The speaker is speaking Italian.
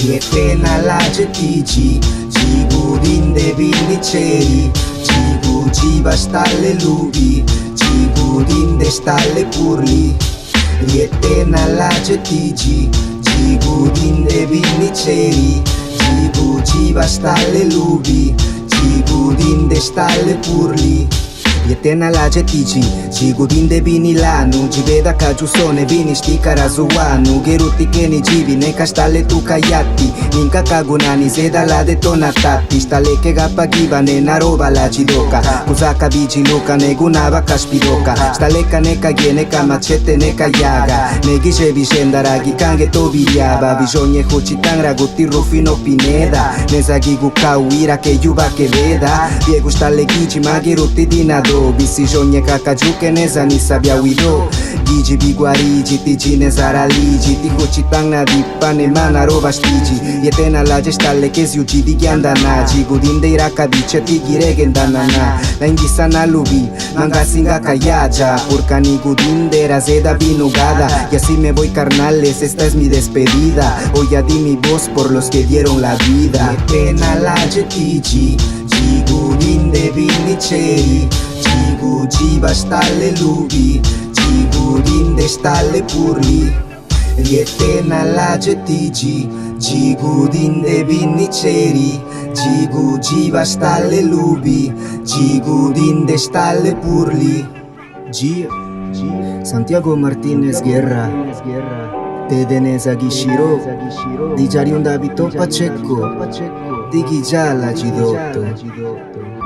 Yetena laje tiji Jigurinde biniceri Jigu jiba stalle lubi Jigurinde stalle purli Yetena laje tiji Jigurinde biniceri Jigu jiba stalle lubi Jigurinde stalle purli Yetena laje tiji Jigurinde bini lanu Jibeda kajusone bini shtikara zuwanu Geruti keni jibi neka stalle tu kayati Ninka kagunani zeda la detonatati Stalle ke gapagiba nena roba la jidoka Kuzaka biji luka negunaba kashpidoka Stalle ka neka gie neka machete neka yaga Negishe bishenda gikange tobiryaba Bisogna huchitang guti Rufino Pineda Nezagigu kawira ke yuba ke veda Biegu stalle giji magiruti dinado Bisi žonje kaka džuke ne zanisa bjawido Giji biguarigi tiji ne zaraligi Ti hoći tang na dipa ne mana roba štiji Yetena laje stalle ke zjuđi di gjandana Jigurinde iraka biće ti giregen danana La indisa na lubi manga singa kayaja Porque Jigurinde razeda binugada Y así me voy carnales, esta es mi despedida Hoy ya di mi voz por los que dieron la vida Yetena laje tiji Jigurinde biniceri Jigu jiba stalle lubi Jigurinde stalle purli Yetena laje tiji Jigurinde biniceri Jigu jiba stalle lubi Jigurinde stalle purli Santiago Martinez Guerra Tedeneza Gishiro Di Jarion Davito Pacheco Di Gijala Gidotto